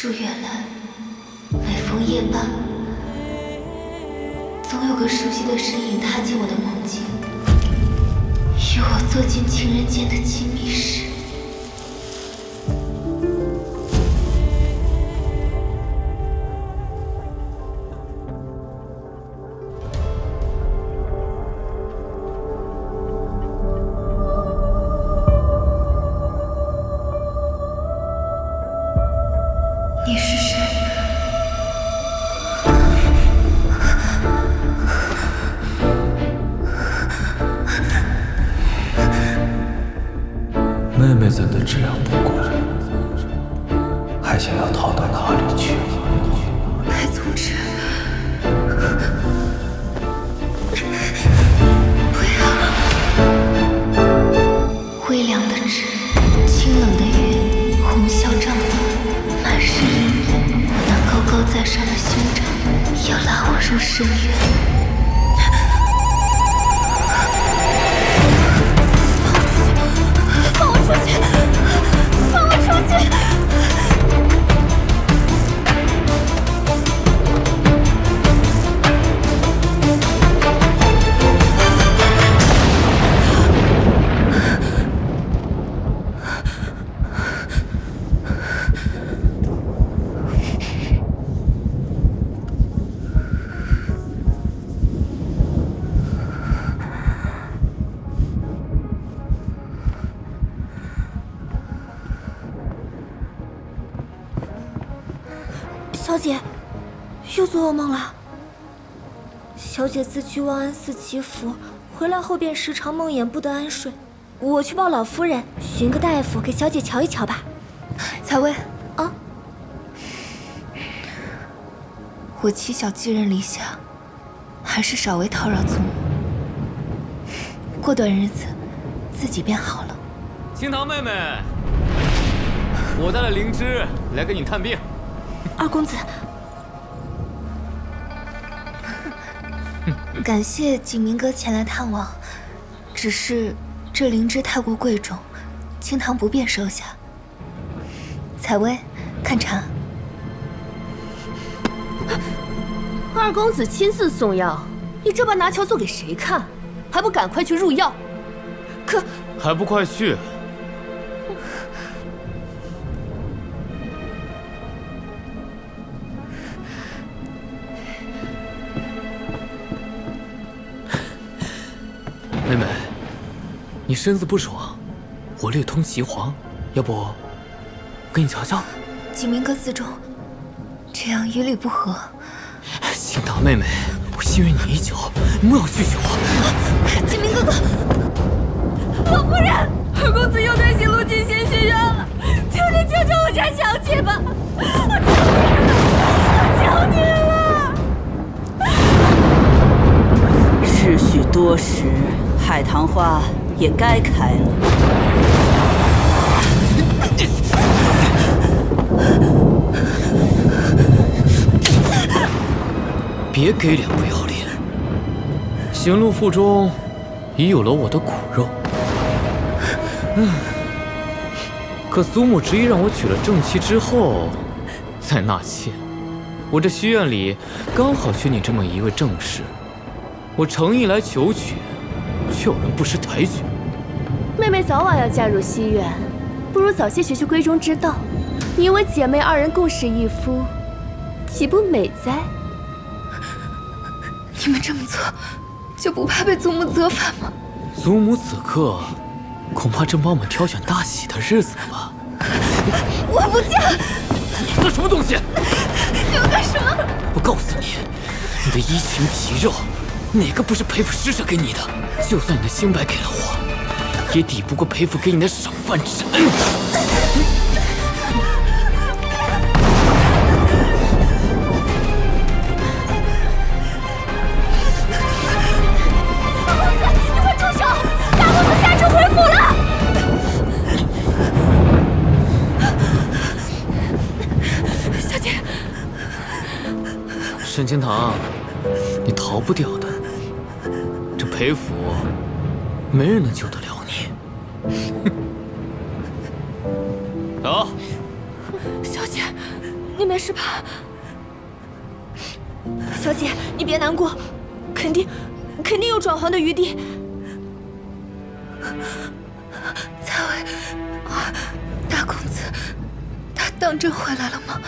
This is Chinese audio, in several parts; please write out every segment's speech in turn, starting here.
数月来，每逢夜半，总有个熟悉的身影踏进我的梦境，与我做尽情人间的亲密事。你是谁？妹妹怎的这样不乖？还想要逃到哪里去？白宗之，不要！微凉的纸，清冷的月，红消帐篷，满是阴影。我那高高在上的兄长，要拉我入深渊。放我出去！放我出去！小姐，又做噩梦了。小姐自去望安寺祈福，回来后便时常梦魇，不得安睡。我去报老夫人，寻个大夫给小姐瞧一瞧吧。采薇，啊，我妻小寄人篱下，还是少为叨扰祖母。过段日子，自己便好了。青桃妹妹，我带了灵芝来给你探病。二公子，感谢景明哥前来探望，只是这灵芝太过贵重，青堂不便收下。采薇，看茶。二公子亲自送药，你这般拿桥做给谁看？还不赶快去入药！可还不快去！妹妹，你身子不爽，我略通岐黄，要不给你瞧瞧？景明哥自重，这样于理不合。青桃妹妹，我心愿你已久，莫要拒绝我。景明哥哥，老夫人，二公子又带行路进仙学院了，求你救救我家小姐吧！我求你了！日许多时，海棠花也该开了。别给脸不要脸！行路腹中已有了我的骨肉，可祖母执意让我娶了正妻之后再纳妾。我这西院里刚好缺你这么一位正室，我诚意来求娶，却有人不识抬举。妹妹早晚要嫁入西院，不如早些学学闺中之道。你我姐妹二人共侍一夫，岂不美哉？你们这么做，就不怕被祖母责罚吗？祖母此刻恐怕正帮我们挑选大喜的日子了吧？我不嫁！这什么东西？你要干什么？我告诉你，你的衣裙皮肉，哪个不是裴府施舍给你的？就算你的清白给了我，也抵不过裴府给你的赏饭之恩。沈清堂，你逃不掉的。这裴府，没人能救得了你。走。小姐，你没事吧？小姐，你别难过，肯定有转圜的余地。蔡薇，大公子，他当真回来了吗？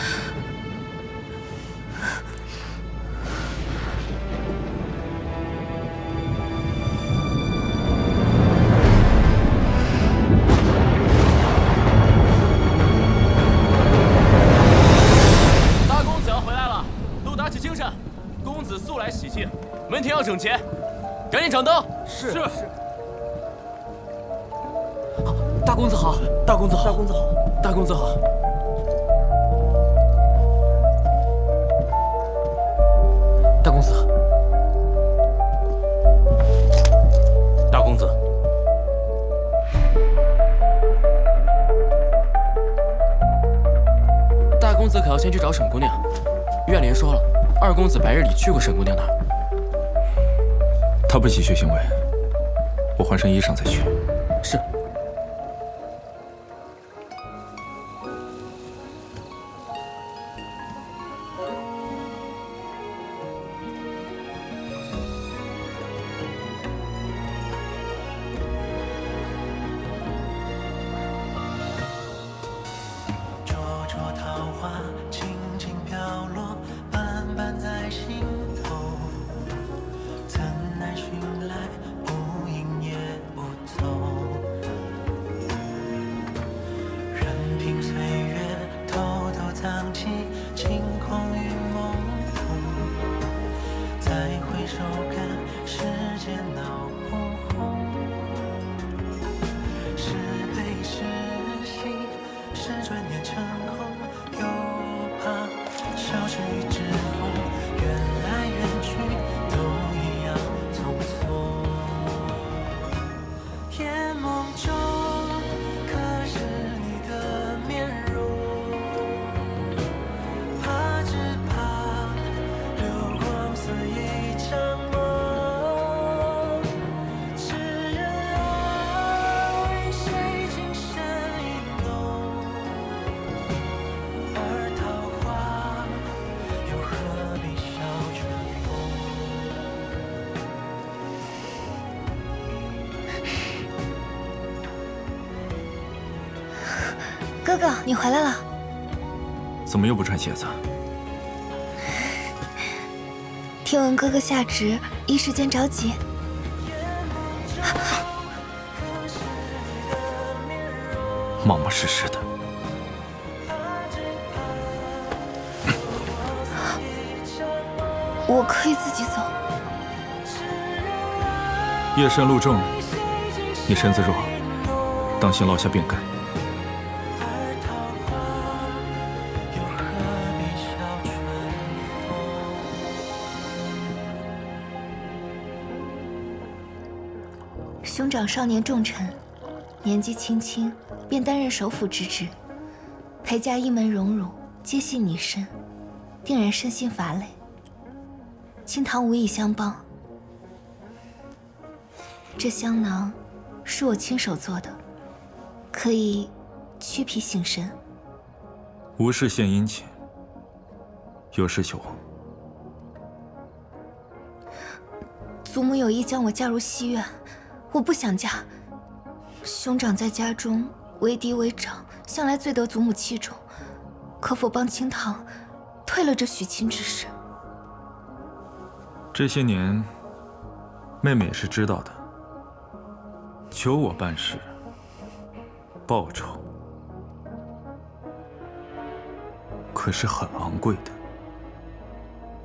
大公子要回来了，都打起精神！公子素来喜庆，门庭要整洁，赶紧掌灯。是。大公子好，大公子好，大公子好，大公子好。大公子，大公子，大公子可要先去找沈姑娘。苑莲说了，二公子白日里去过沈姑娘那儿。他不洗血腥味，我换身衣裳再去。是。哥哥，你回来了。怎么又不穿鞋子？听闻哥哥下职，一时间着急。冒冒失失的。我可以自己走。夜深路重，你身子弱，当心落下病根。兄长少年重臣，年纪轻轻便担任首辅之职，裴家一门荣辱皆系你身，定然身心乏累。清堂无以相帮，这香囊是我亲手做的，可以驱脾醒神。无事献殷勤，有事求我。祖母有意将我嫁入西院，我不想嫁。兄长在家中为嫡为长，向来最得祖母器重，可否帮清堂退了这许亲之事？这些年，妹妹也是知道的。求我办事，报酬可是很昂贵的。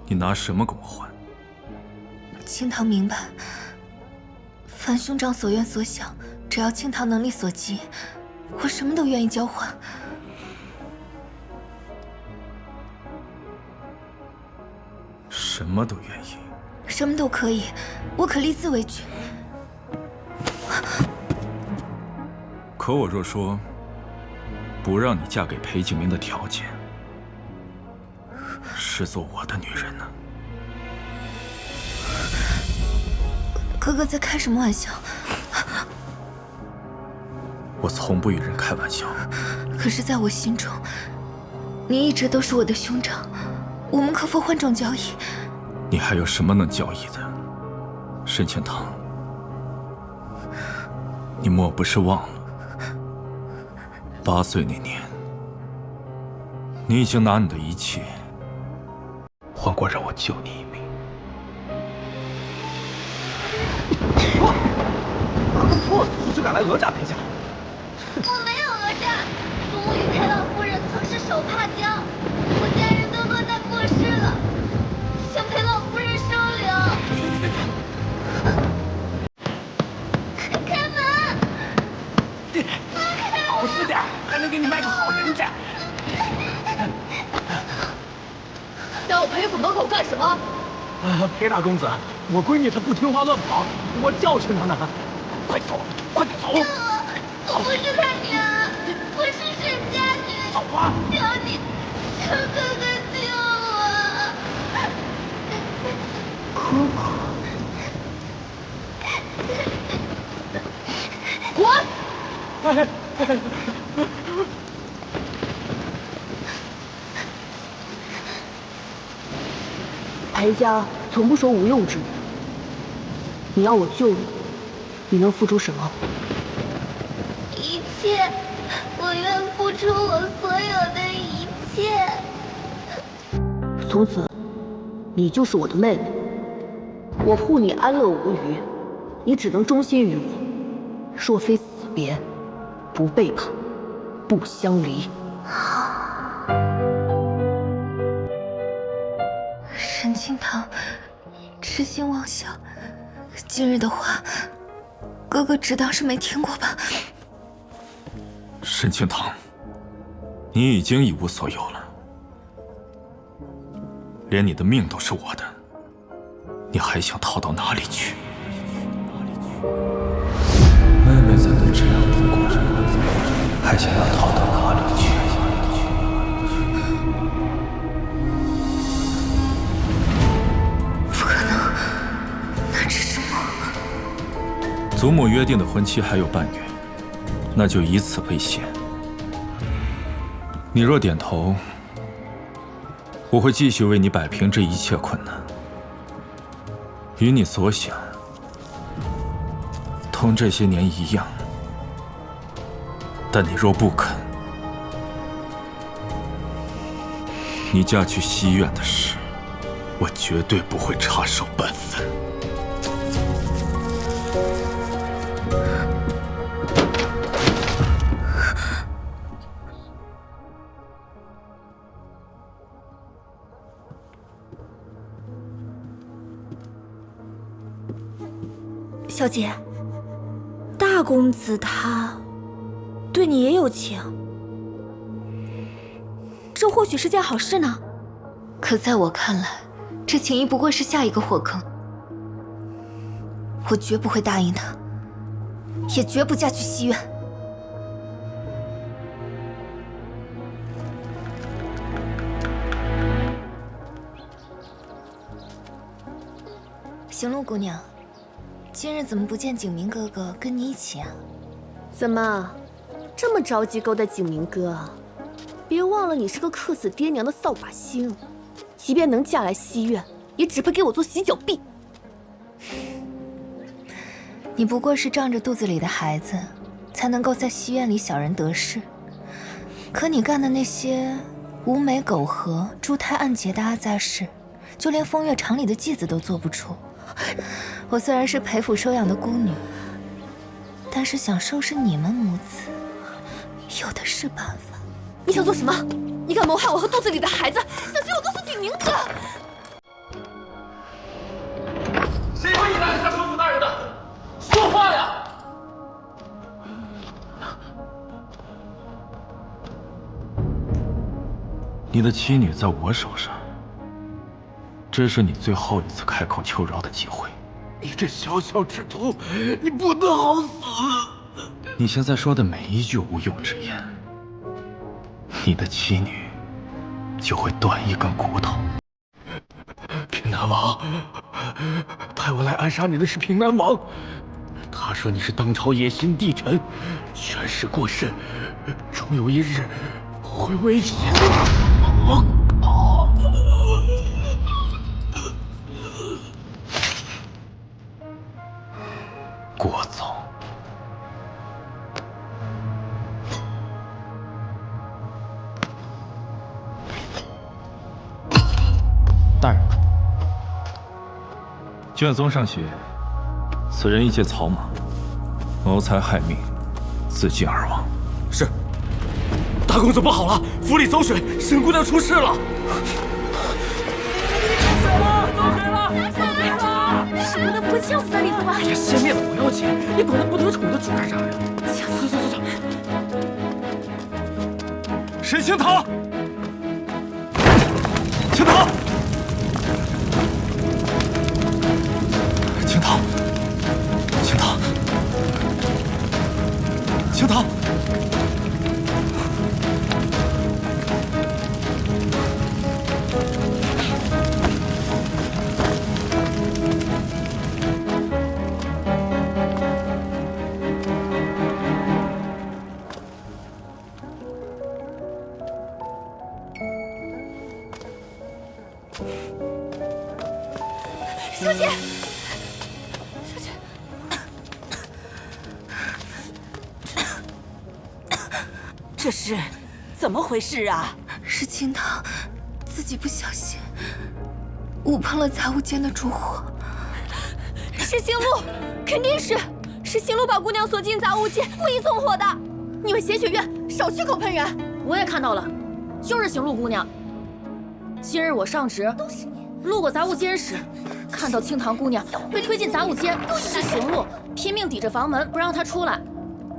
你拿什么跟我换？清堂明白，凡兄长所愿所想，只要清堂能力所及，我什么都愿意交换。什么都愿意？什么都可以，我可立字为据。可我若说不让你嫁给裴景明的条件，是做我的女人呢？哥哥在开什么玩笑？我从不与人开玩笑。可是在我心中，你一直都是我的兄长，我们可否换种交易？你还有什么能交易的？沈清堂，你莫不是忘了8岁那年，你已经拿你的一切换过让我救你一命。你就敢来讹诈陛下？我没有讹诈，祖母与太老夫人曾是手帕交，我家人都落难过世了，想陪老夫人收留。开门！老实点，还能给你卖个好人家。让我陪府门口干什么？裴大公子，我闺女她不听话乱跑，我教训她呢。快走，快点走！我不是他娘，我是沈家女。走啊！求你，求哥哥救我！滚！裴家从不收无用之物。你要我救你，你能付出什么？一切，我愿付出我所有的一切。从此，你就是我的妹妹。我护你安乐无虞，你只能忠心于我。若非死别，不背叛，不相离。沈清堂，痴心妄想，今日的话，哥哥只当是没听过吧。沈清堂，你已经一无所有了，连你的命都是我的，你还想逃到哪里去？妹妹怎能这样度过？还想要逃到哪里去？不可能，那只是梦。祖母约定的婚期还有半月，那就以此为限。你若点头，我会继续为你摆平这一切困难。与你所想，同这些年一样。但你若不肯，你嫁去西院的事，我绝对不会插手半分。小姐，大公子他对你也有情，这或许是件好事呢。可在我看来，这情谊不过是下一个火坑。我绝不会答应他，也绝不嫁去西院。行路姑娘，今日怎么不见景明哥哥跟你一起啊？怎么，这么着急勾搭景明哥啊？别忘了，你是个克死爹娘的扫把星，即便能嫁来西院，也只配给我做洗脚婢。你不过是仗着肚子里的孩子，才能够在西院里小人得势。可你干的那些无美苟合、珠胎暗结的阿杂事，就连风月场里的继子都做不出。我虽然是裴府收养的孤女，但是想收拾你们母子，有的是办法。你想做什么？你敢谋害我和肚子里的孩子，小心我告诉景明哥！谁会引来下首府大人的？说话呀！你的妻女在我手上，这是你最后一次开口求饶的机会。你这小小之徒，你不得好死！你现在说的每一句无用之言，你的妻女就会断一根骨头。平南王，派我来暗杀你的是平南王。他说你是当朝野心帝臣，权势过甚，终有一日会危险。聒噪！大人，卷宗上写，此人一介草莽，谋财害命，自尽而亡。是。大公子不好了，府里走水，沈姑娘出事了。水了，走水了！舍不得不呛死在里头吧？哎呀，先灭了不要紧，你管他不得宠的主干啥呀？走。沈清堂，清堂，清堂，清堂，清堂。小姐，这是怎么回事啊？是清堂自己不小心误碰了杂物间的烛火。是星露，肯定是星露把姑娘锁进杂物间，故意纵火的。你们邪学院少血口喷人！我也看到了，就是行路姑娘。今日我上值，路过杂物间时，看到清堂姑娘被推进杂物间，是行路拼命抵着房门不让她出来。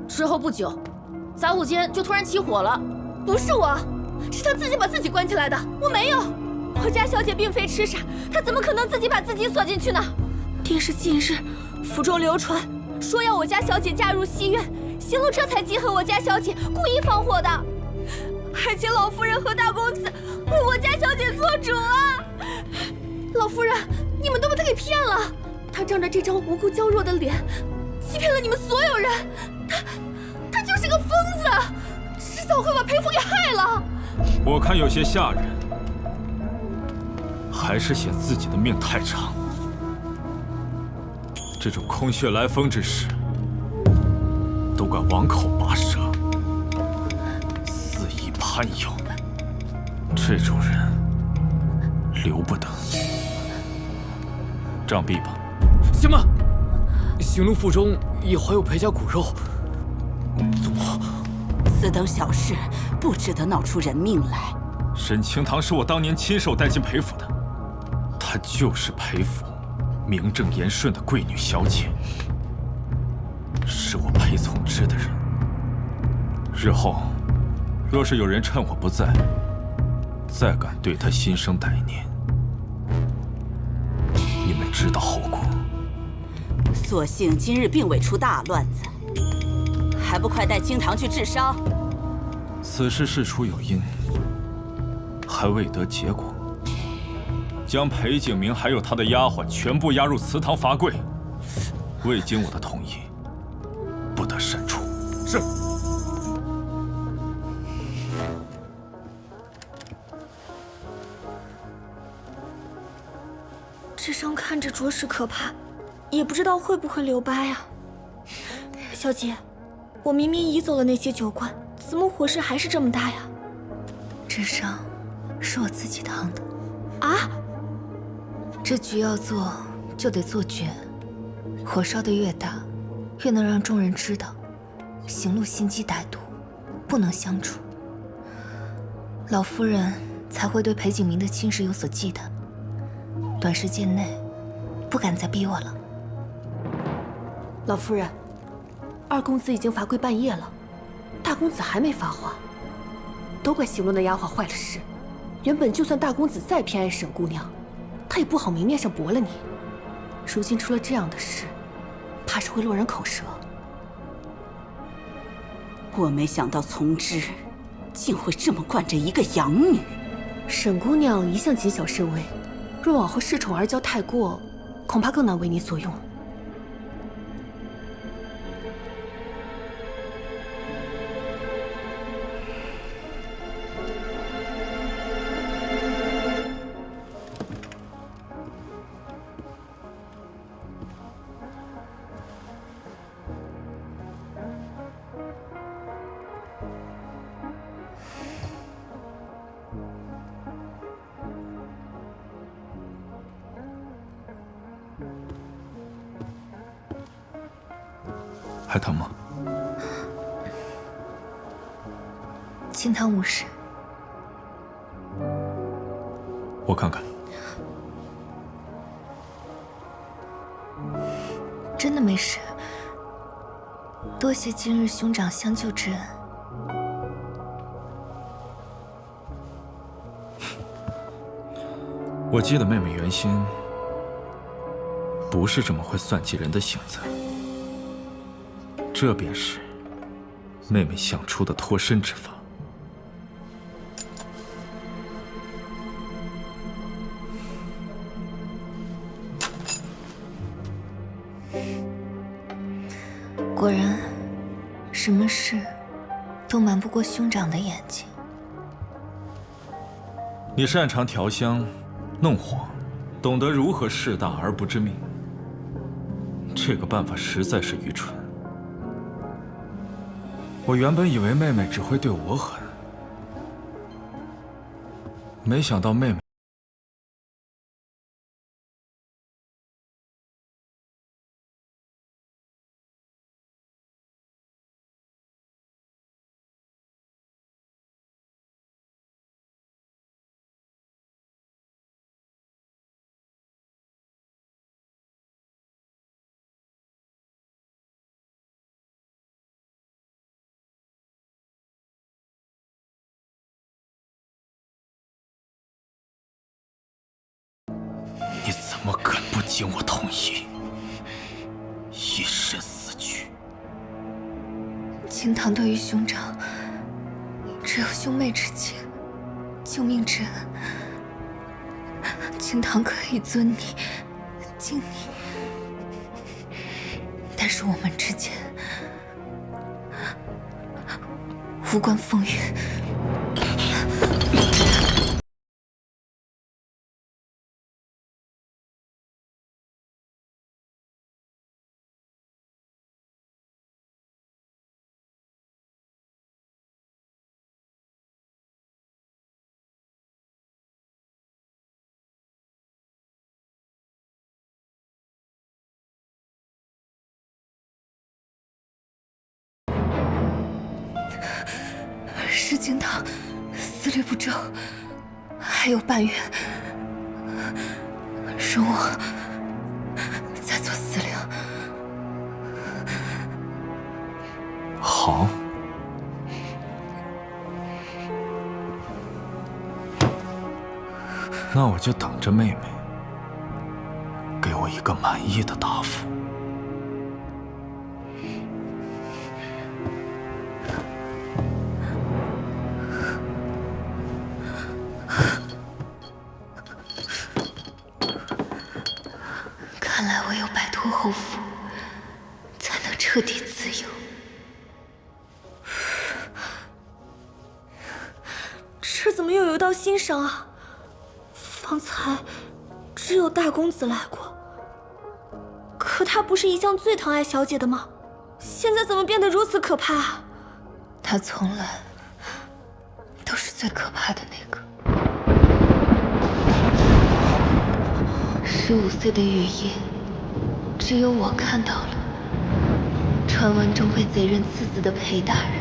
之后不久，杂物间就突然起火了。不是我，是她自己把自己关起来的，我没有。我家小姐并非痴傻，她怎么可能自己把自己锁进去呢？便是近日府中流传说要我家小姐嫁入西院，行路这才记恨我家小姐，故意放火的，还请老夫人和大公子为我家小姐做主啊！老夫人，你们都被他给骗了，他仗着这张无辜娇弱的脸，欺骗了你们所有人，他就是个疯子，迟早会把裴府给害了。我看有些吓人，还是嫌自己的命太长。这种空穴来风之事，都敢王口拔舌，肆意攀有，这种人留不得。杖毙吧！行吧，行路腹中也怀有裴家骨肉，祖母，此等小事不值得闹出人命来。沈清堂是我当年亲手带进裴府的，她就是裴府名正言顺的贵女小姐，是我裴从之的人。日后若是有人趁我不在，再敢对她心生歹念，你们知道后果。所幸今日并未出大乱子，还不快带清堂去治伤？此事事出有因，还未得结果。将裴景明还有他的丫鬟全部押入祠堂罚跪，未经我的同意，不得擅出。是。这伤看着着实可怕，也不知道会不会留疤啊。小姐，我明明移走了那些酒罐，怎么火势还是这么大呀？这伤是我自己烫的。啊？这局要做，就得做绝。火烧得越大，越能让众人知道，行路心机歹毒，不能相处。老夫人才会对裴景明的亲事有所忌惮。短时间内，不敢再逼我了。老夫人，二公子已经罚跪半夜了，大公子还没发话，都怪行路那丫鬟坏了事。原本就算大公子再偏爱沈姑娘，他也不好明面上驳了你。如今出了这样的事，怕是会落人口舌。我没想到从之竟会这么惯着一个养女。沈姑娘一向谨小慎微，若往后恃宠而骄太过，恐怕更难为你所用。还疼吗？清汤无事。我看看。真的没事。多谢今日兄长相救之恩。我记得妹妹原先不是这么会算计人的性子，这便是妹妹想出的脱身之法。果然，什么事都瞒不过兄长的眼睛。你擅长调香、弄火，懂得如何事大而不致命。这个办法实在是愚蠢。我原本以为妹妹只会对我狠，没想到妹妹……你怎么敢不经我同意，以身死去？清堂对于兄长只有兄妹之情，救命之恩。清堂可以尊你、敬你，但是我们之间无关风月。是清堂思虑不周，还有半月，容我再做思量。好，那我就等着妹妹给我一个满意的答复。看来唯有摆脱后父，才能彻底自由。这怎么又有一道新伤啊？方才只有大公子来过，可他不是一向最疼爱小姐的吗？现在怎么变得如此可怕啊？他从来都是最可怕的那个。15岁的雨夜，只有我看到了传闻中被贼人刺死的裴大人，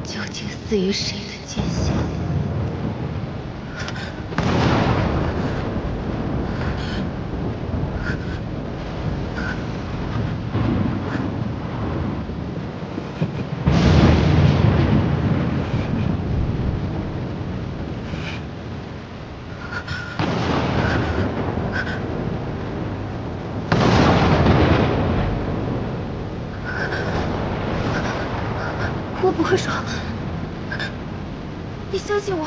究竟死于谁的奸险？我不会说，你相信我，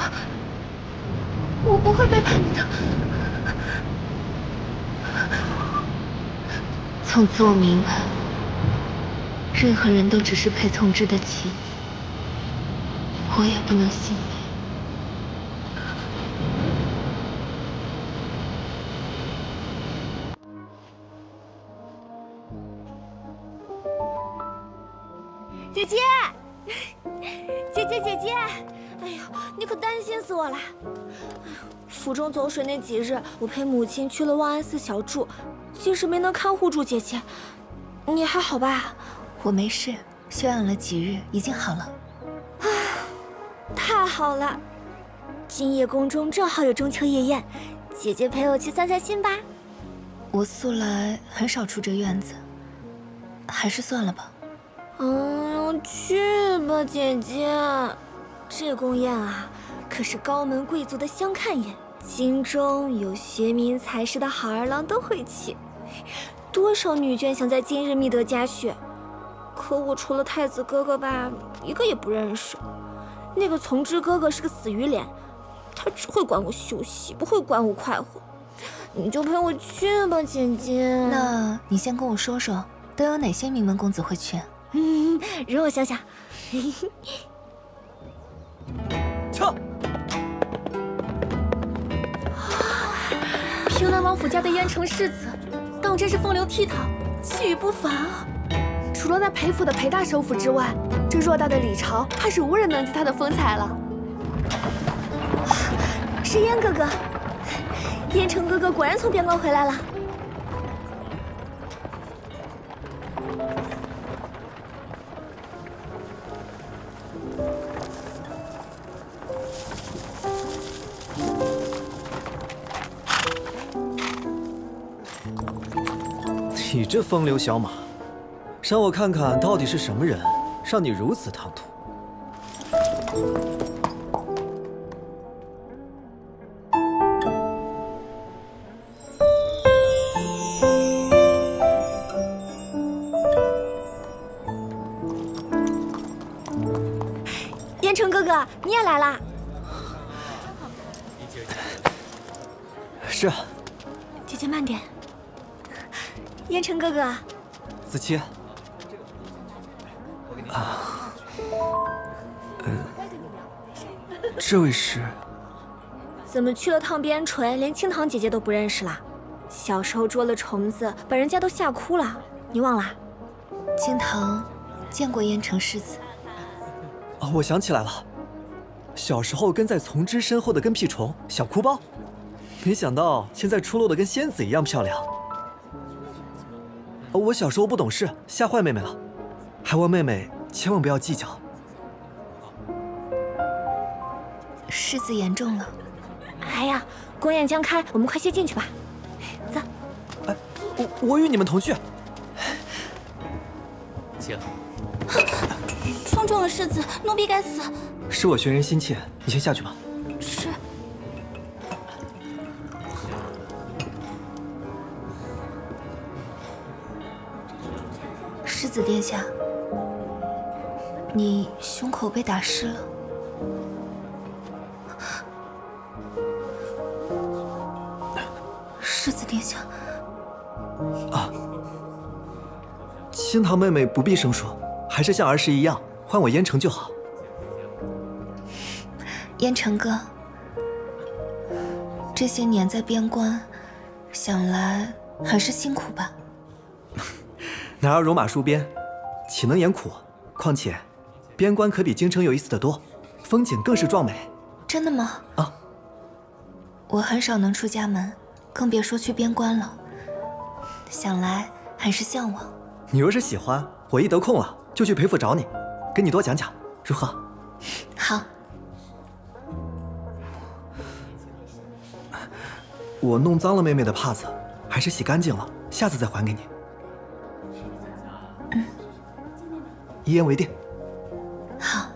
我不会背叛你的。从此我明白，任何人都只是裴从之的棋，我也不能幸免。姐姐，姐姐，哎呦，你可担心死我了！府中走水那几日，我陪母亲去了望安寺小住，竟是没能看护住姐姐。你还好吧？我没事，休养了几日，已经好了。太好了！今夜宫中正好有中秋夜宴，姐姐陪我去散散心吧。我素来很少出这院子，还是算了吧。去吧，姐姐。这宫宴啊，可是高门贵族的相看宴，京中有学名才识的好儿郎都会去。多少女眷想在今日觅得佳婿，可我除了太子哥哥吧，一个也不认识。那个从之哥哥是个死鱼脸，他只会管我休息，不会管我快活。你就陪我去吧，姐姐。那你先跟我说说，都有哪些名门公子会去？容我想想。撤！平南王府家的燕城世子，当真是风流倜傥，气宇不凡啊！除了那裴府的裴大首府之外，这偌大的李朝，怕是无人能及他的风采了。是燕哥哥，燕城哥哥果然从边关回来了。你这风流小马，让我看看到底是什么人，让你如此唐突。燕城哥哥，你也来啦？是。姐姐慢点。燕城哥哥，子期。这位是？怎么去了趟边陲，连青堂姐姐都不认识啦？小时候捉了虫子，把人家都吓哭了，你忘啦？青堂见过燕城世子。哦，我想起来了，小时候跟在从之身后的跟屁虫小哭包，没想到现在出落的跟仙子一样漂亮。我小时候不懂事，吓坏妹妹了，还望妹妹千万不要计较。世子言重了。哎呀，宫宴将开，我们快些进去吧。走。哎，我与你们同去。请。冲撞了世子，奴婢该死。是我寻人心切，你先下去吧。是。世子殿下，你胸口被打湿了。世子殿下。啊，青堂妹妹不必生疏，还是像儿时一样唤我燕城就好。燕城哥，这些年在边关，想来很是辛苦吧？男儿戎马戍边，岂能言苦？况且，边关可比京城有意思得多，风景更是壮美。真的吗？啊，我很少能出家门，更别说去边关了。想来很是向往。你若是喜欢，我一得空了就去裴府找你，跟你多讲讲，如何？好。我弄脏了妹妹的帕子，还是洗干净了，下次再还给你。一言为定。好。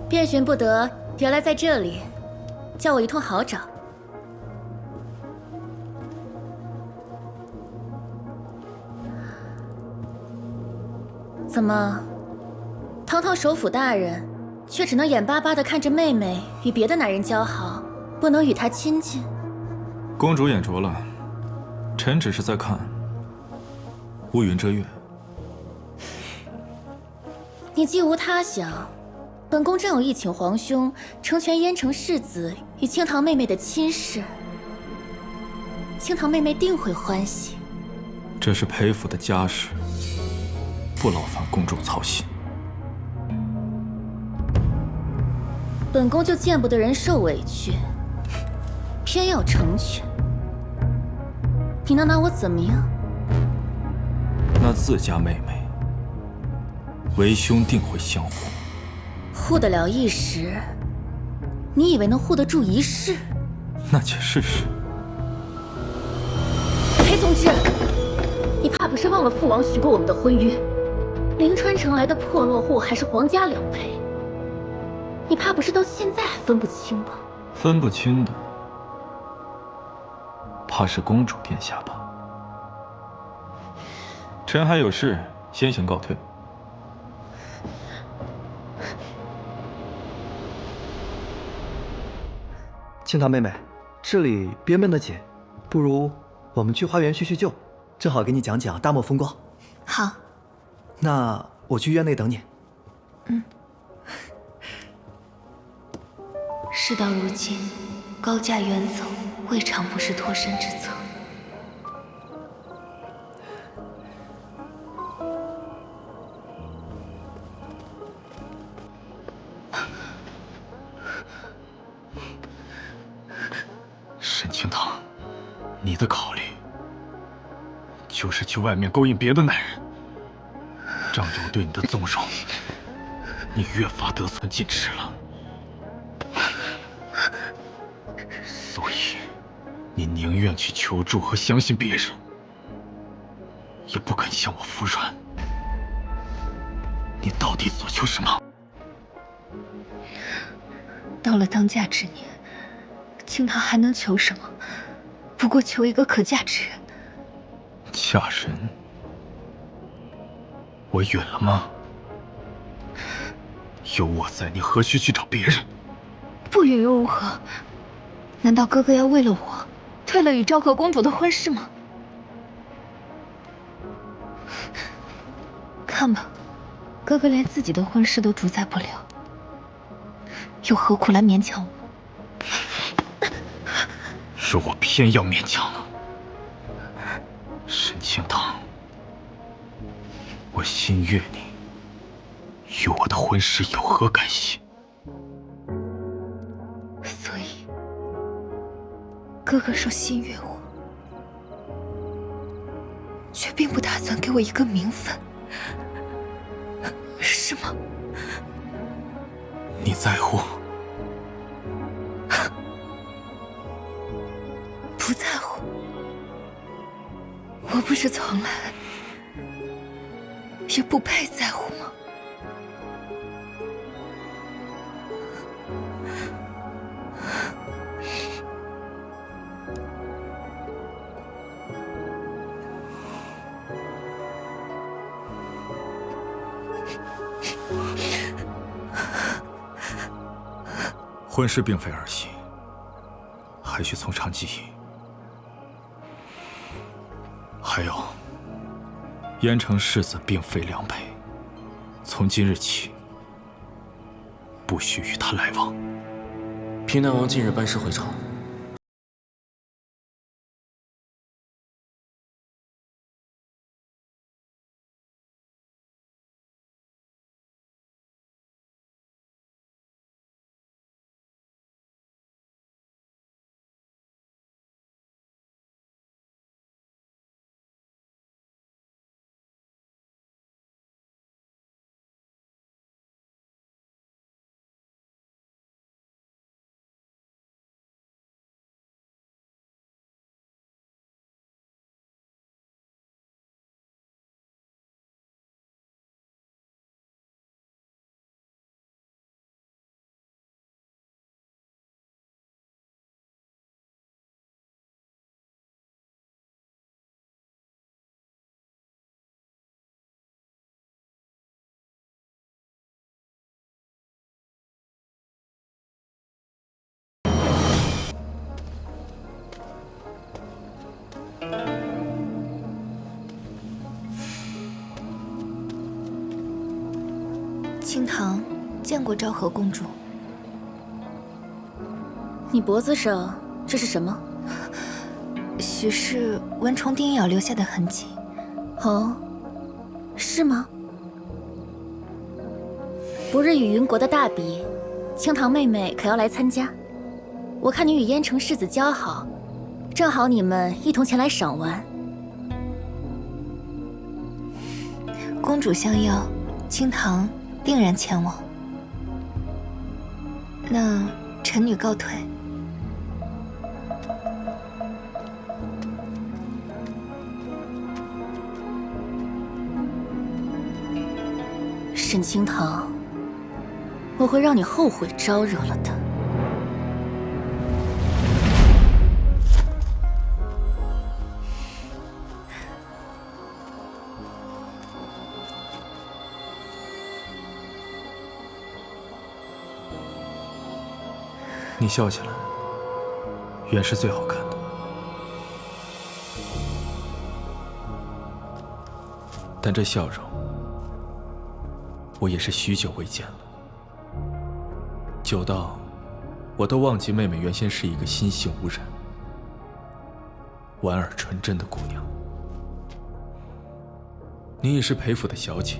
遍寻不得，原来在这里，叫我一通好找。怎么，堂堂首府大人，却只能眼巴巴地看着妹妹与别的男人交好，不能与她亲近？公主眼拙了，臣只是在看乌云遮月。你既无他想，本宫正有意请皇兄成全燕城世子与清堂妹妹的亲事，清堂妹妹定会欢喜。这是裴府的家事，不劳烦公主操心。本宫就见不得人受委屈，偏要成全。你能拿我怎么样？那自家妹妹，为兄定会相护。护得了一时，你以为能护得住一世？那且试试。裴宗之，你怕不是忘了父王许过我们的婚约？灵川城来的破落户还是皇家两陪？你怕不是到现在还分不清吧？分不清的，怕是公主殿下吧？臣还有事，先行告退。清堂妹妹，这里憋闷得紧，不如我们去花园叙叙旧，正好给你讲讲大漠风光。好，那我去院内等你。事到如今，高驾远走，未尝不是脱身之策。沈清堂，你的考虑就是去外面勾引别的男人，仗着我对你的纵容，你越发得寸进尺了。所以，你宁愿去求助和相信别人，也不肯向我服软。你到底所求什么？到了当嫁之年，清堂还能求什么？不过求一个可嫁之人。嫁人？我允了吗？有我在，你何须去找别人？不允又如何？难道哥哥要为了我，退了与昭和公主的婚事吗？看吧，哥哥连自己的婚事都主宰不了，又何苦来勉强我？说我偏要勉强了。沈清堂，我心悦你，与我的婚事有何干系？所以，哥哥说心悦我，却并不打算给我一个名分，是吗？你在乎？不在乎。我不是从来也不配在乎吗？婚事并非儿戏，还需从长计议。还有，燕城世子并非良陪，从今日起，不许与他来往。平南王近日班师回朝，清堂，见过昭和公主。你脖子上这是什么？许是蚊虫叮咬留下的痕迹。哦，是吗？不日与云国的大比，青堂妹妹可要来参加？我看你与燕城世子交好，正好你们一同前来赏玩。公主相邀，青堂定然前往。那臣女告退。沈清堂，我会让你后悔招惹了的。你笑起来，原是最好看的。但这笑容，我也是许久未见了，久到我都忘记妹妹原先是一个心性无染、婉尔纯真的姑娘。你已是裴府的小姐，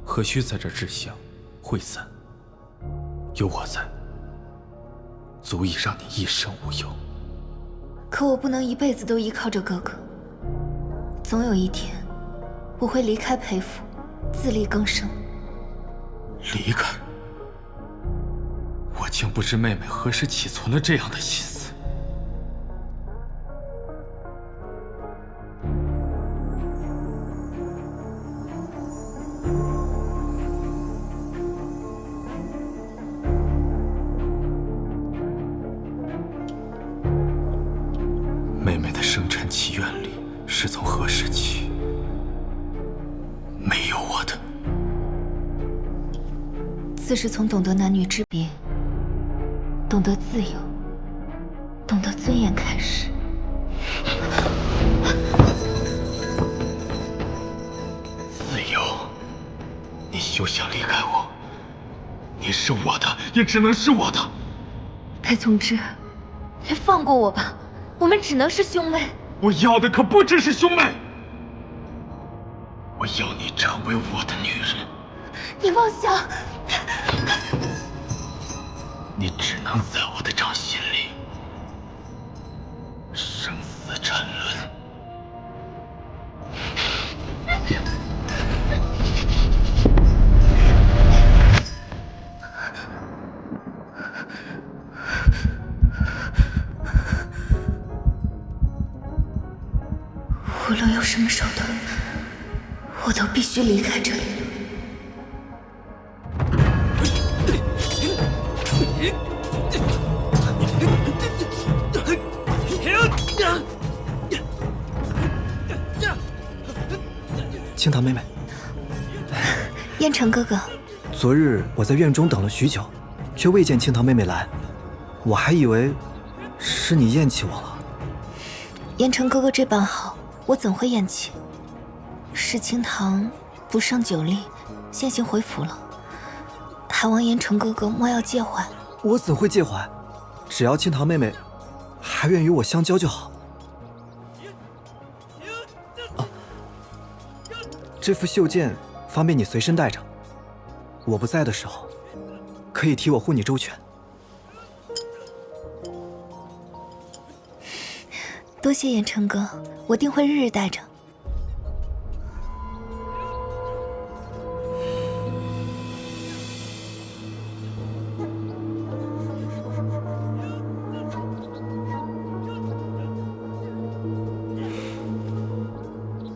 何须在这志向会散？有我在，足以让你一生无忧。可我不能一辈子都依靠着哥哥，总有一天，我会离开裴府，自力更生。离开？我竟不知妹妹何时起存了这样的心思。妹妹的生辰契愿里是从何时起？没有我的。自是从懂得男女之别，懂得自由，懂得尊严开始。自由？你休想离开我！你是我的，也只能是我的。裴从之，你放过我吧，我们只能是兄妹。我要的可不只是兄妹，我要你成为我的女人。你妄想！你只能在我的掌心里生死沉沦。无论用什么手段，我都必须离开这里。青堂妹妹，燕城哥哥，昨日我在院中等了许久，却未见青堂妹妹来，我还以为是你厌弃我了。燕城哥哥这般好，我怎会厌弃？是青堂不胜酒力，先行回府了，还望燕城哥哥莫要介怀。我怎会介怀？只要青堂妹妹还愿与我相交就好。这副袖剑方便你随身带着，我不在的时候，可以替我护你周全。多谢燕城哥，我定会日日带着。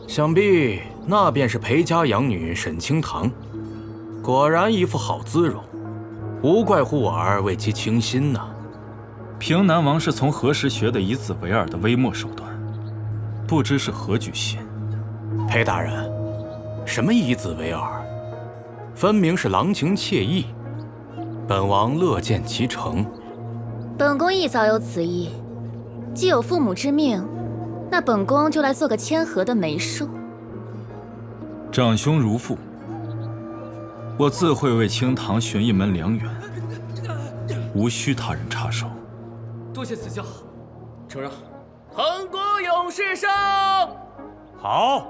想必那便是裴家养女沈清堂，果然一副好姿容，无怪乎我儿为其倾心呢。平南王是从何时学的以子为饵的微末手段？不知是何居心。裴大人，什么以子为饵？分明是郎情妾意，本王乐见其成。本宫亦早有此意，既有父母之命，那本宫就来做个谦和的媒妁。长兄如父，我自会为清堂寻一门良缘，无需他人插手。多谢赐教，承让。藤谷勇士上！好。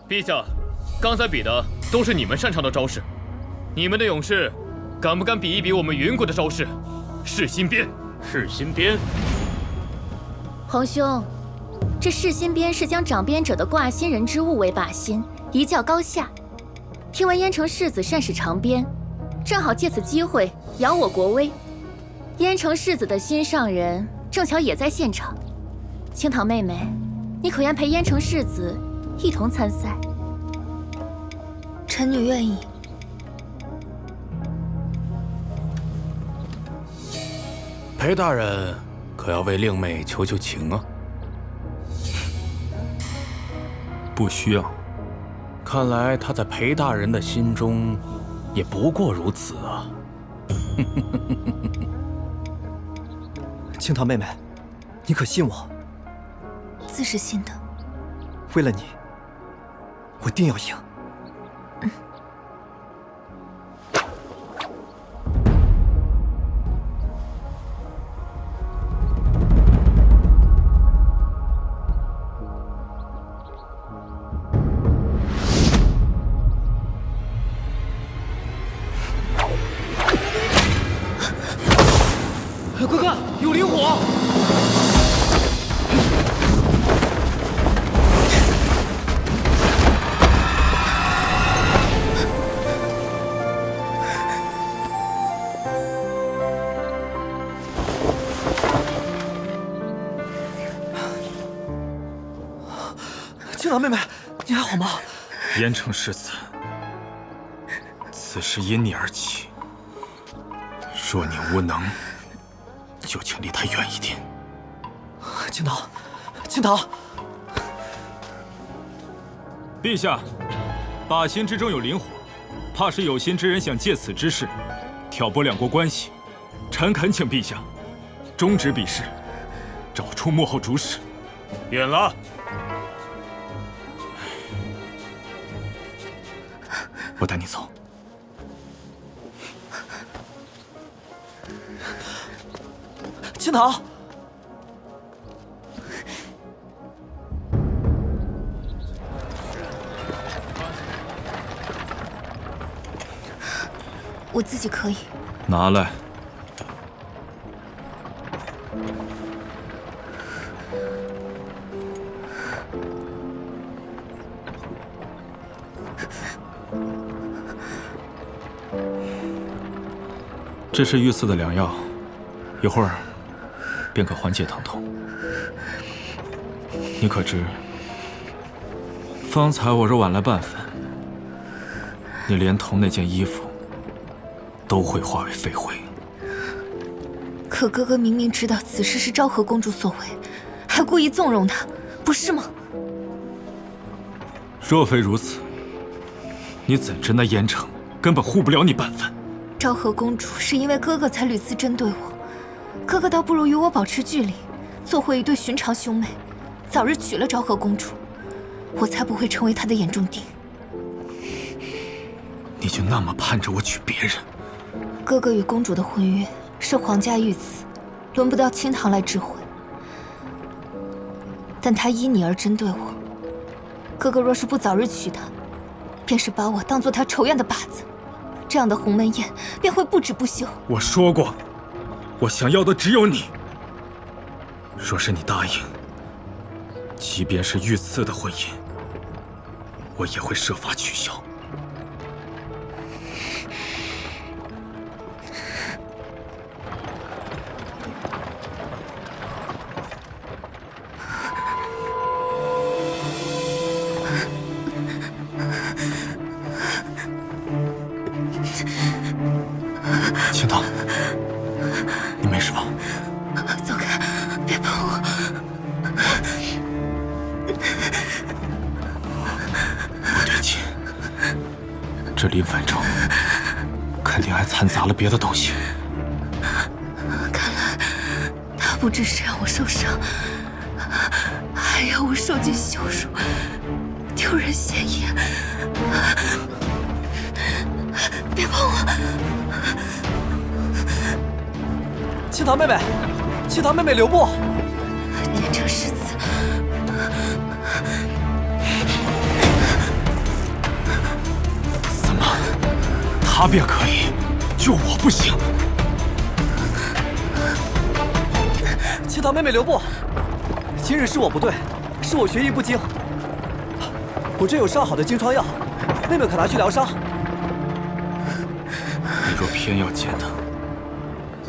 陛下，刚才比的都是你们擅长的招式，你们的勇士敢不敢比一比我们云国的招式？噬心鞭，噬心鞭。皇兄，这噬心鞭是将掌鞭者的挂心人之物为靶心，一较高下。听闻燕城世子善使长鞭，正好借此机会扬我国威。燕城世子的心上人正巧也在现场，清堂妹妹，你可愿陪燕城世子一同参赛？臣女愿意。裴大人可要为令妹求求情啊！不需要。看来他在裴大人的心中，也不过如此啊。清堂妹妹，你可信我？自是信的。为了你，我定要赢。快看，有灵火！清堂妹妹，你还好吗？燕城世子，此事因你而起，若你无能，就请离他远一点。清堂，清堂，陛下，靶心之中有灵火，怕是有心之人想借此之事挑拨两国关系。臣恳请陛下终止比试，找出幕后主使。允了。我带你走。清堂，我自己可以。拿来。这是御赐的良药，一会儿便可缓解疼痛。你可知，方才我若晚来半分，你连同那件衣服都会化为废灰。可哥哥明明知道此事是昭和公主所为，还故意纵容她，不是吗？若非如此，你怎知那燕城根本护不了你半分？昭和公主是因为哥哥才屡次针对我，哥哥倒不如与我保持距离，做回一对寻常兄妹，早日娶了昭和公主，我才不会成为他的眼中钉。你就那么盼着我娶别人？哥哥与公主的婚约是皇家御赐，轮不到清堂来知会。但他依你而针对我，哥哥若是不早日娶她，便是把我当做他仇怨的靶子。这样的鸿门宴便会不止不休。我说过，我想要的只有你。若是你答应，即便是御赐的婚姻，我也会设法取消。清堂，你没事吧？走开，别碰我！不对劲，这林反正肯定还掺杂了别的东西。看来他不只是让我受伤，还要我受尽羞辱，丢人现眼。别碰我！青桃妹妹，青桃妹妹，留步！天成世子，怎么，他便可以，就我不行？青桃妹妹，留步！今日是我不对，是我学艺不精。我这有上好的金疮药，妹妹可拿去疗伤。你若偏要见他，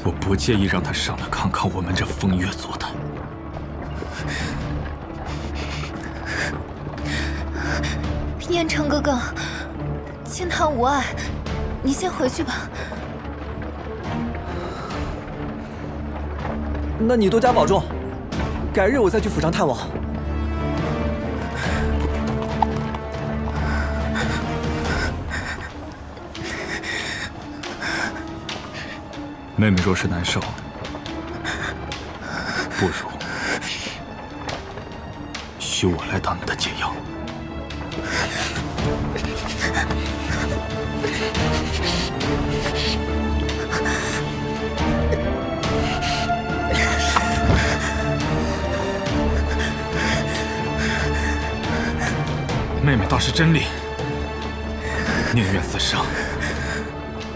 我不介意让他上来看看我们这风月做的。燕城哥哥，青堂无碍，你先回去吧。那你多加保重，改日我再去府上探望。妹妹若是难受，不如许我来当你的解药。妹妹倒是真厉，宁愿自伤，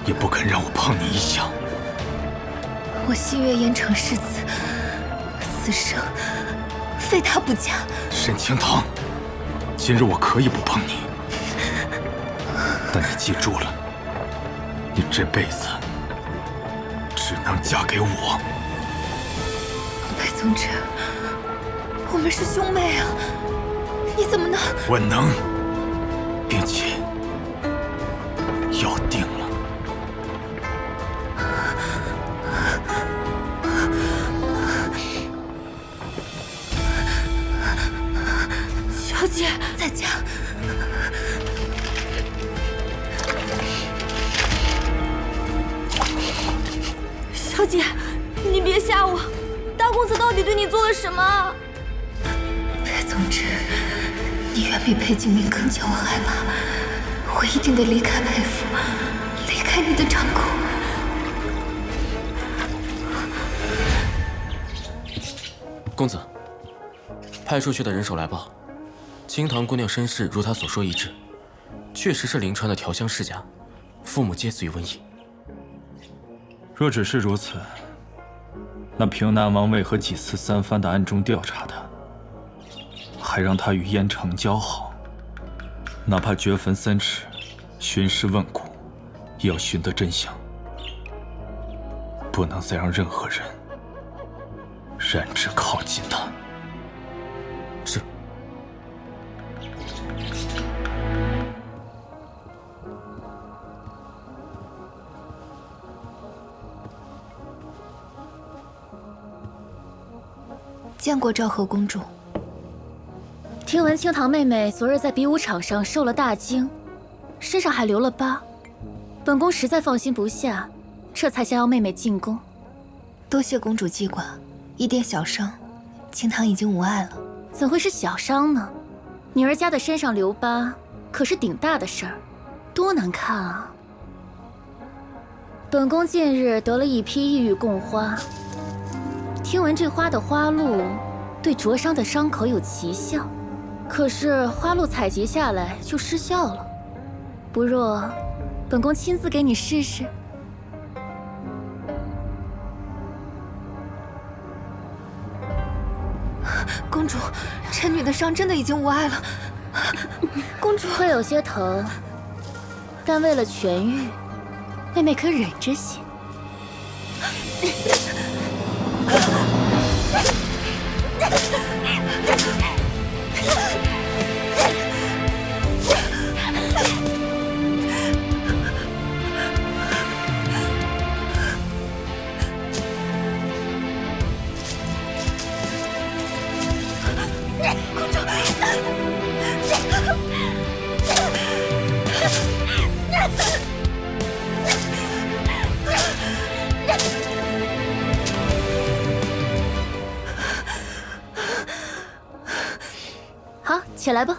也不肯让我碰你一下。我心悦燕城世子，此生非他不嫁。沈清棠，今日我可以不碰你，但你记住了，你这辈子只能嫁给我。裴宗之，我们是兄妹啊，你怎么能……我能，并且要定了。小姐，在家。小姐，你别吓我，大公子到底对你做了什么？裴宗之，你远比裴景明更叫我害怕，我一定得离开裴府，离开你的掌控。公子，派出去的人手来报，青堂姑娘身世如他所说一致，确实是临川的调香世家，父母皆死于瘟疫。若只是如此，那平南王为何几次三番的暗中调查他，还让他与燕城交好？哪怕掘坟3尺，寻尸问骨，也要寻得真相，不能再让任何人染指靠近他。是。见过昭和公主。听闻青堂妹妹昨日在比武场上受了大惊，身上还留了疤，本宫实在放心不下，这才想要妹妹进宫。多谢公主记挂，一点小伤，青堂已经无碍了。怎会是小伤呢？女儿家的身上留疤，可是顶大的事儿，多难看啊！本宫近日得了一批异域贡花，听闻这花的花露对灼伤的伤口有奇效，可是花露采集下来就失效了。不若本宫亲自给你试试。公主，臣女的伤真的已经无碍了。公主会有些疼，但为了痊愈，妹妹可忍着些。公主，好，起来吧。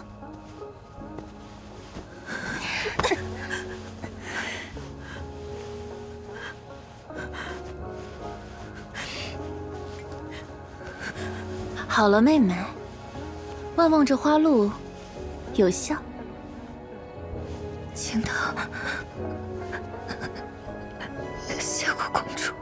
好了，妹妹，万望这花露有效。青藤，谢过公主。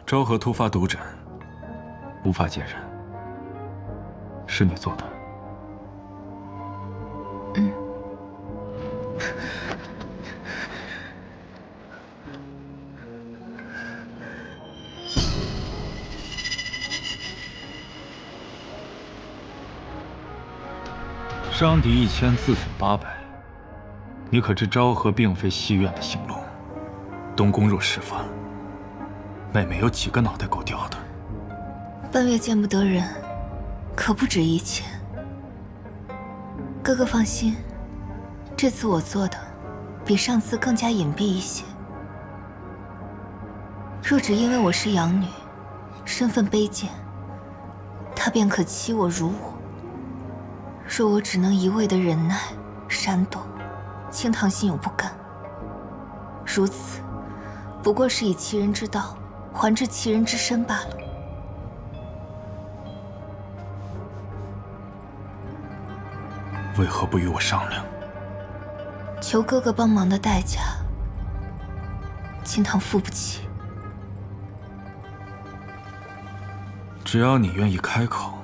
昭和突发毒疹，无法解释，是你做的。伤敌1000，自损800。你可知昭和并非西院的行路？东宫若事发，妹妹有几个脑袋够掉的？半月见不得人，可不止1000。哥哥放心，这次我做的比上次更加隐蔽一些。若只因为我是养女，身份卑贱，他便可欺我辱我。若我只能一味的忍耐、闪躲，清堂心有不甘。如此，不过是以其人之道还治其人之身罢了。为何不与我商量？求哥哥帮忙的代价，清堂付不起。只要你愿意开口，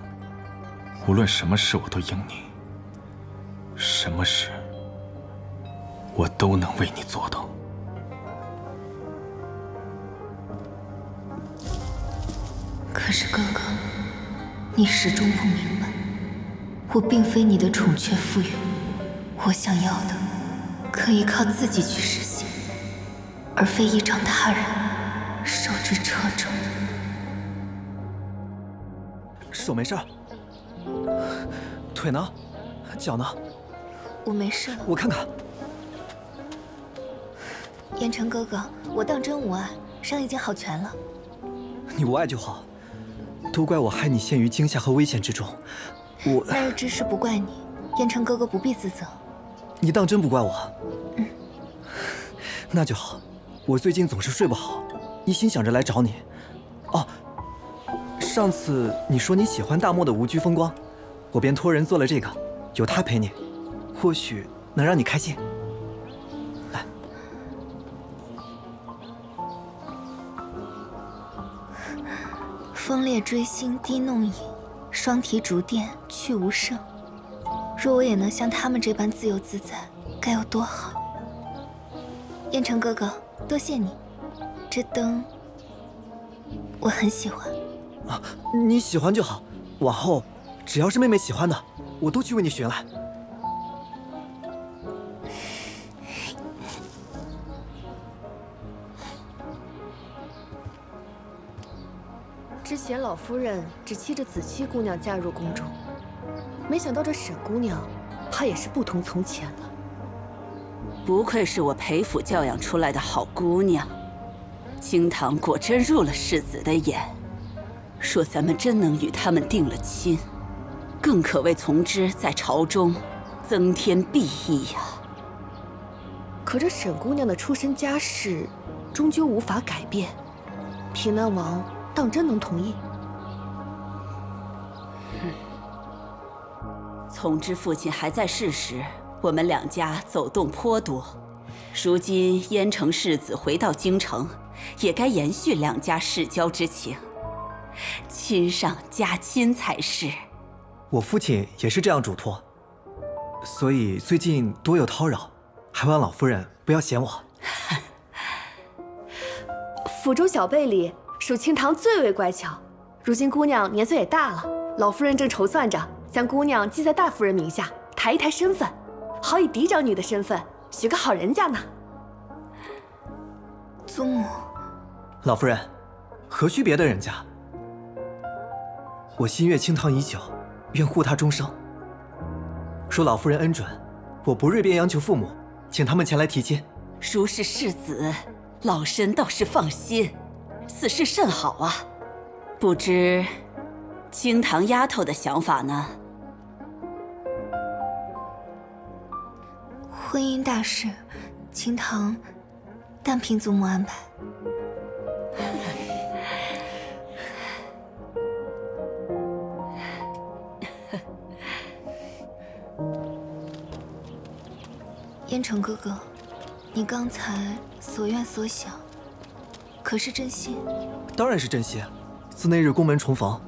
无论什么事我都应你，什么事我都能为你做到。可是哥哥，你始终不明白，我并非你的宠雀驸马，我想要的可以靠自己去实现，而非依仗他人，受之掣肘。手没事儿，腿呢？脚呢？我没事了。我看看。烟尘哥哥，我当真无碍，伤已经好全了。你无碍就好，都怪我害你陷于惊吓和危险之中。我那日之事不怪你，烟尘哥哥不必自责。你当真不怪我？那就好。我最近总是睡不好，一心想着来找你。哦，上次你说你喜欢大漠的无拘风光，我便托人做了这个，有他陪你，或许能让你开心。来，风烈追星滴弄影，双提竹电去无声。若我也能像他们这般自由自在，该有多好！烟尘哥哥，多谢你。这灯，我很喜欢。啊，你喜欢就好。往后，只要是妹妹喜欢的，我都去为你寻来。之前老夫人只期着子期姑娘嫁入宫中，没想到这沈姑娘，怕也是不同从前了。不愧是我裴府教养出来的好姑娘，清堂果真入了世子的眼。若咱们真能与他们定了亲，更可为从之在朝中增添裨益呀。可这沈姑娘的出身家世，终究无法改变。平南王当真能同意？从之父亲还在世时，我们两家走动颇多。如今燕城世子回到京城，也该延续两家世交之情，亲上加亲才是。我父亲也是这样嘱托，所以最近多有叨扰，还望老夫人不要嫌我。府中小辈里，属清堂最为乖巧。如今姑娘年岁也大了，老夫人正筹算着将姑娘记在大夫人名下，抬一抬身份，好以嫡长女的身份许个好人家呢。祖母，老夫人，何须别的人家？我心悦清堂已久，愿护她终生。若老夫人恩准，我不锐便央求父母，请他们前来提亲。如是世子，老身倒是放心，此事甚好啊。不知清堂丫头的想法呢？婚姻大事，清堂但凭祖母安排。燕城哥哥，你刚才所愿所想，可是真心？当然是真心。自那日宫门重逢，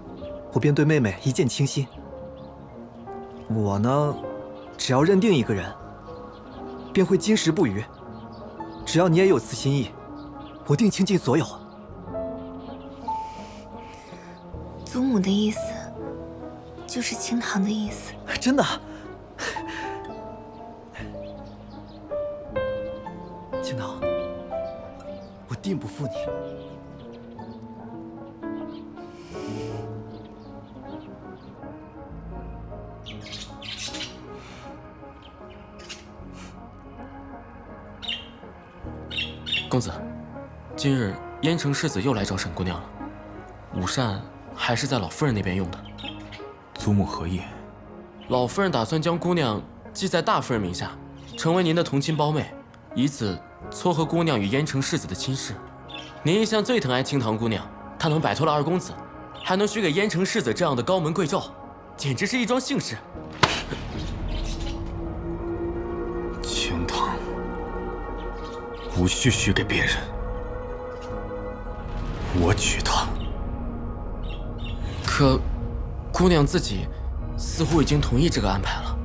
我便对妹妹一见倾心。我呢，只要认定一个人，便会金石不渝。只要你也有此心意，我定倾尽所有。祖母的意思，就是清堂的意思。真的？清堂，我定不负你。公子，今日燕城世子又来找沈姑娘了，午膳还是在老夫人那边用的。祖母何意？老夫人打算将姑娘记在大夫人名下，成为您的同亲胞妹，以此撮合姑娘与燕城世子的亲事。您一向最疼爱清堂姑娘，她能摆脱了二公子，还能许给燕城世子这样的高门贵胄，简直是一桩幸事。清堂无需许给别人，我娶她。可，姑娘自己似乎已经同意这个安排了。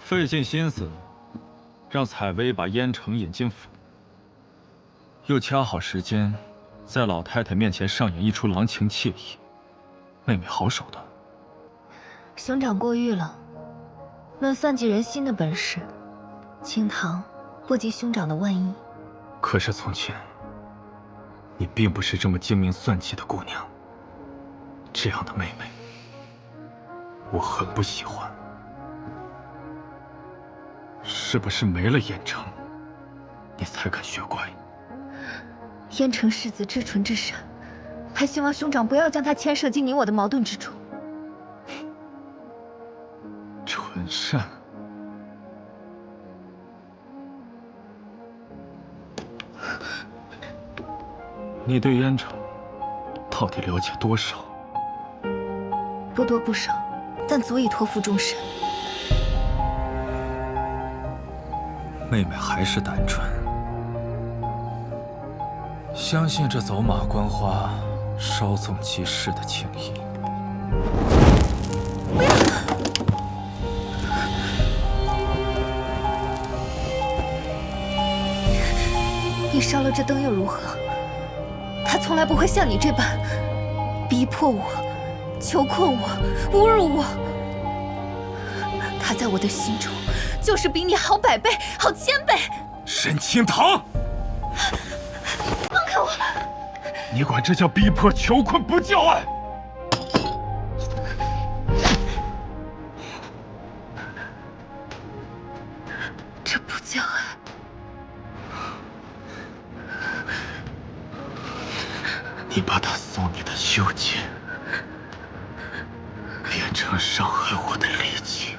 费尽心思，让采薇把燕城引进府，又掐好时间，在老太太面前上演一出郎情妾意，妹妹好手的。兄长过誉了，论算计人心的本事，清堂不及兄长的万一。可是从前，你并不是这么精明算计的姑娘。这样的妹妹，我很不喜欢。是不是没了燕城，你才敢学乖？燕城世子至纯至善，还希望兄长不要将他牵涉进你我的矛盾之中。纯善，你对燕城到底了解多少？不多不少，但足以托付终身。妹妹还是单纯，相信这走马观花、稍纵即逝的情谊。不要！你烧了这灯又如何？他从来不会像你这般逼迫我、囚困我、侮辱我。他在我的心中，就是比你好100倍、好1000倍。沈清堂，放开我！你管这叫逼迫、囚困，不叫爱？这不叫爱。你把他送你的袖剑变成伤害我的利器。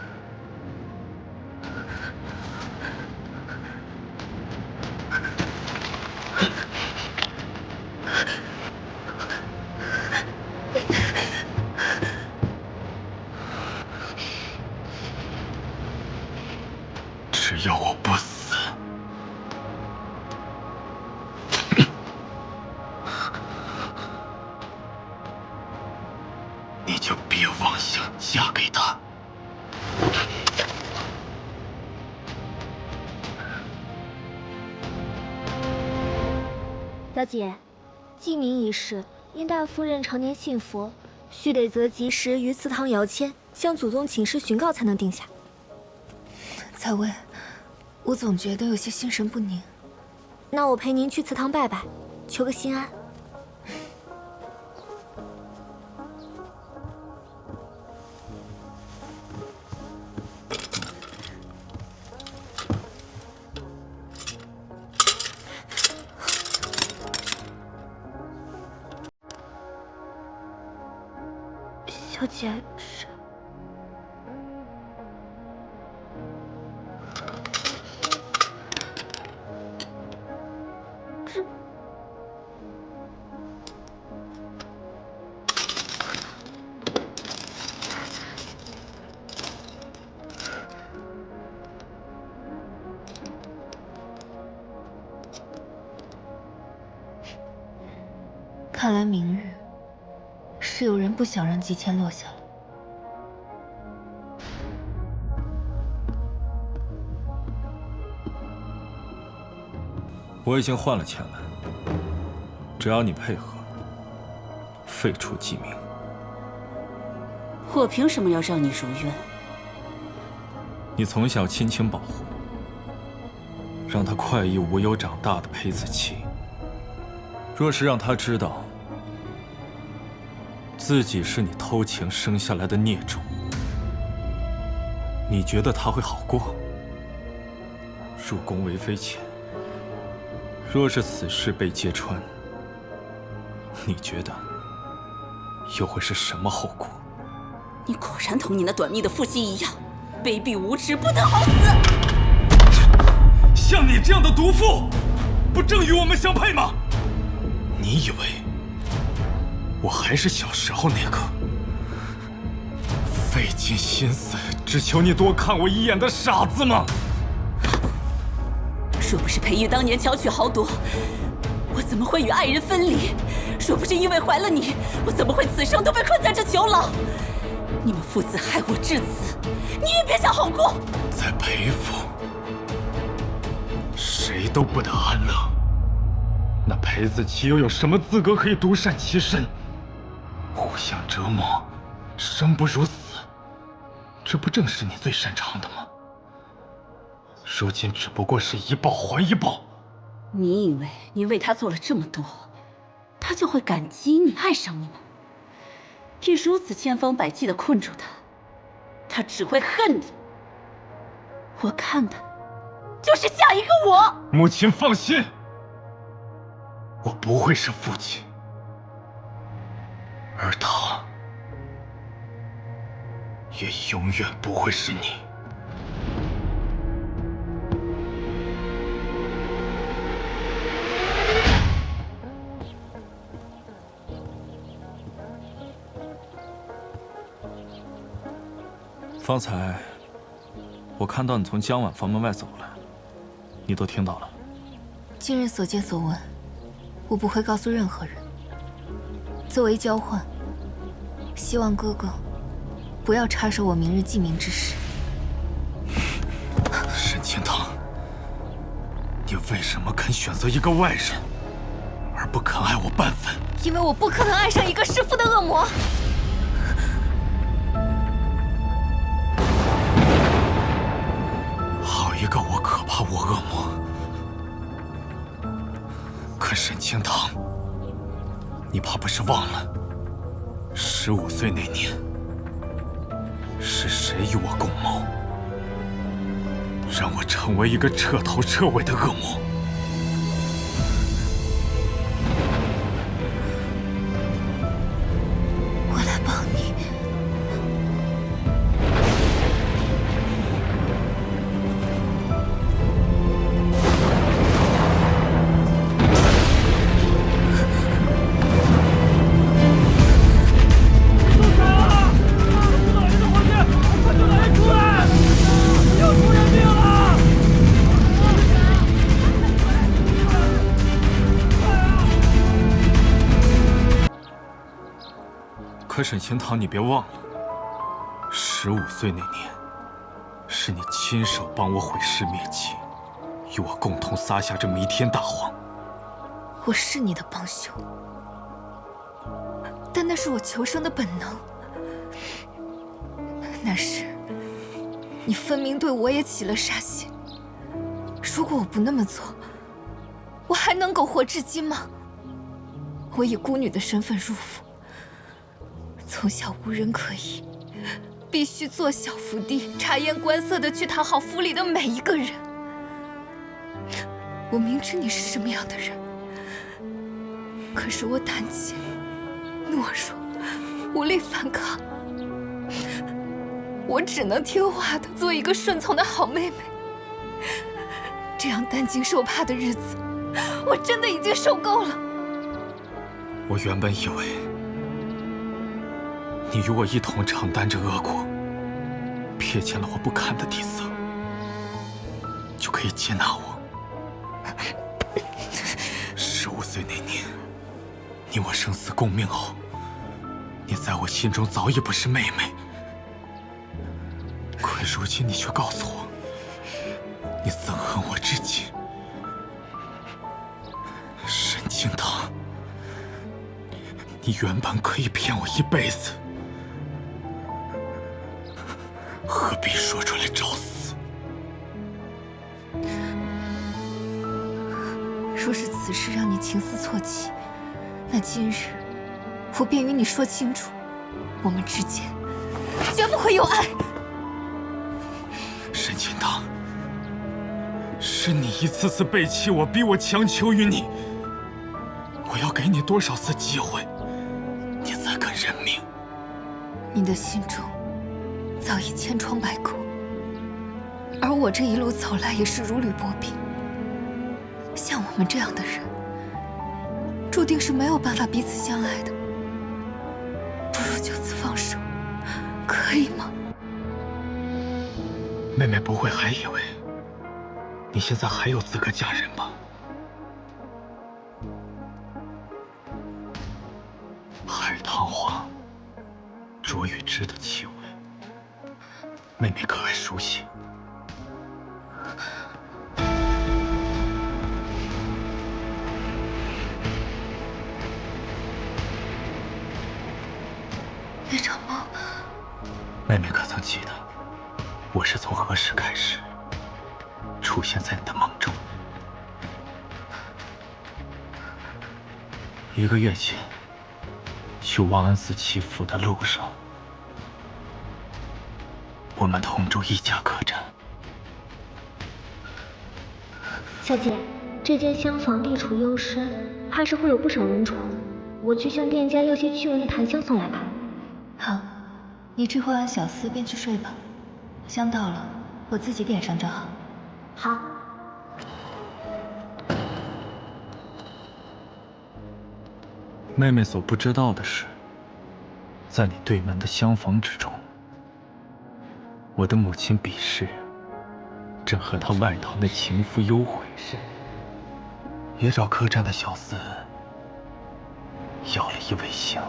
只要我不死，你就别妄想嫁给他。小姐，记名一事，因大夫人常年信佛，须得择吉时于祠堂摇签，向祖宗请示询告才能定下。采薇，我总觉得有些心神不宁。那我陪您去祠堂拜拜，求个心安。小姐是。看来明日是有人不想让吉签落下了。我已经换了签了，只要你配合，废除记名。我凭什么要让你如愿？你从小亲情保护，让他快意无忧长大的裴子期，若是让他知道自己是你偷情生下来的孽种，你觉得他会好过？入宫为妃前，若是此事被揭穿，你觉得又会是什么后果？你果然同你那短命的父亲一样，卑鄙无耻，不得好死！像你这样的毒妇，不正与我们相配吗？你以为我还是小时候那个费尽心思只求你多看我一眼的傻子吗？若不是裴玉当年巧取豪夺，我怎么会与爱人分离？若不是因为怀了你，我怎么会此生都被困在这囚牢？你们父子害我至此，你也别想好过。在裴府，谁都不得安乐。那裴子期又有什么资格可以独善其身？互相折磨，生不如死，这不正是你最擅长的吗？如今只不过是一报还一报。你以为你为他做了这么多，他就会感激你、爱上你吗？你如此千方百计地困住他，他只会恨你。我看的就是下一个我。母亲放心，我不会是父亲，而他也永远不会是你。方才我看到你从江晚房门外走了，你都听到了。今日所见所闻，我不会告诉任何人。作为交换，希望哥哥不要插手我明日记名之事。沈清堂，你为什么肯选择一个外人，而不肯爱我半分？因为我不可能爱上一个弑父的恶魔。好一个我可怕我恶魔！可沈清堂，你怕不是忘了，15岁那年是谁与我共谋，让我成为一个彻头彻尾的恶魔？我来帮你。可沈清堂，你别忘了，15岁那年，是你亲手帮我毁尸灭迹，与我共同撒下这弥天大谎。我是你的帮凶，但那是我求生的本能。那时，你分明对我也起了杀心。如果我不那么做，我还能苟活至今吗？我以孤女的身份入府，从小无人可依，必须做小伏地，察言观色的去讨好府里的每一个人。我明知你是什么样的人，可是我胆怯、懦弱，无力反抗。我只能听话的做一个顺从的好妹妹。这样担惊受怕的日子，我真的已经受够了。我原本以为你与我一同承担着恶果，瞥见了我不堪的底色，就可以接纳我。15岁那年，你我生死共命后，你在我心中早已不是妹妹。可如今你却告诉我，你憎恨我至今。沈清堂，你原本可以骗我一辈子，何必说出来找死？若是此事让你情思错起，那今日我便与你说清楚，我们之间绝不会有爱。沈清堂，是你一次次背弃我，逼我强求于你。我要给你多少次机会，你才肯认命？你的心中早已千疮百孔，而我这一路走来也是如履薄冰。像我们这样的人，注定是没有办法彼此相爱的。不如就此放手，可以吗？妹妹不会还以为你现在还有资格嫁人吧？海棠花、卓玉芝的气味，妹妹可还熟悉？那场梦，妹妹可曾记得，我是从何时开始出现在你的梦中？1个月前，去王安寺祈福的路上，我们同住一家客栈。小姐，这间厢房地处幽深，怕是会有不少人住。我去向店家要些驱蚊的檀香送来吧。好，你去唤完小厮便去睡吧。香到了，我自己点上就好。好。妹妹所不知道的是，在你对门的厢房之中，我的母亲比视正和她外堂的情夫幽会，也找客栈的小厮要了一尾香。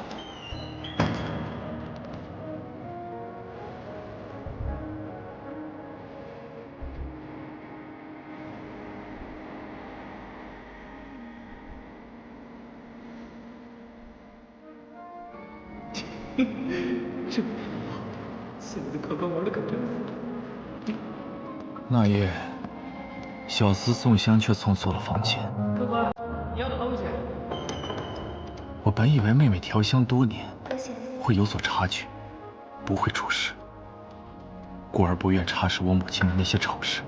这现在刚刚玩的可真。那夜，小厮送香却送错了房间。客官，你要的东西。我本以为妹妹调香多年，会有所察觉，不会出事，故而不愿插手我母亲的那些丑事。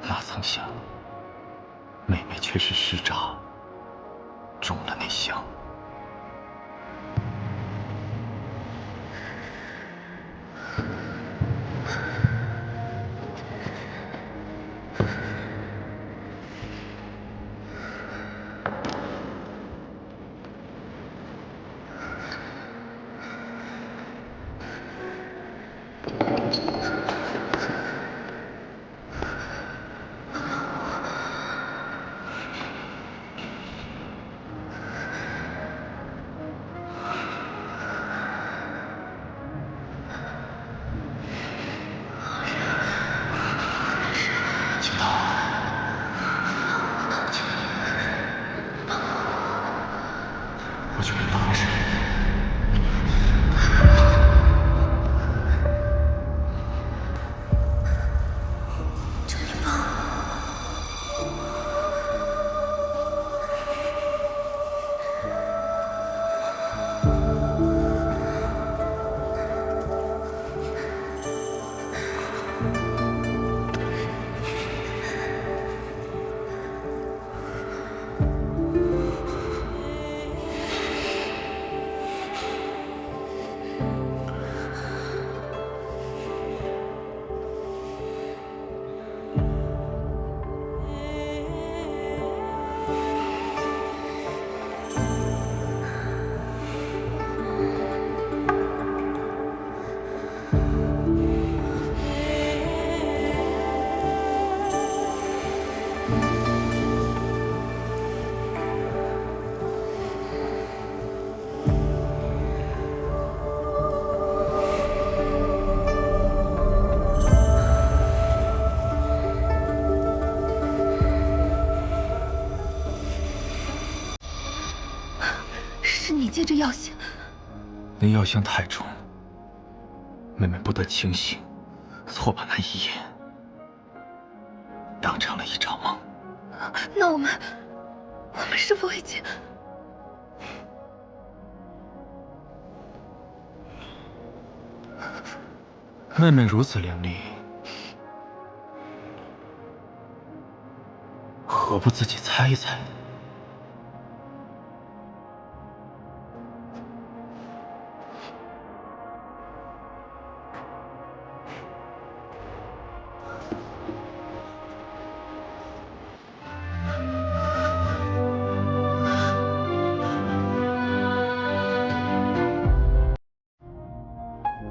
哪曾想，妹妹却是失诈，中了那香。是你借着药香。那药香太重，妹妹不得清醒，错把那一夜当成了一场梦。那我们是否已经……妹妹如此伶俐，何不自己猜一猜？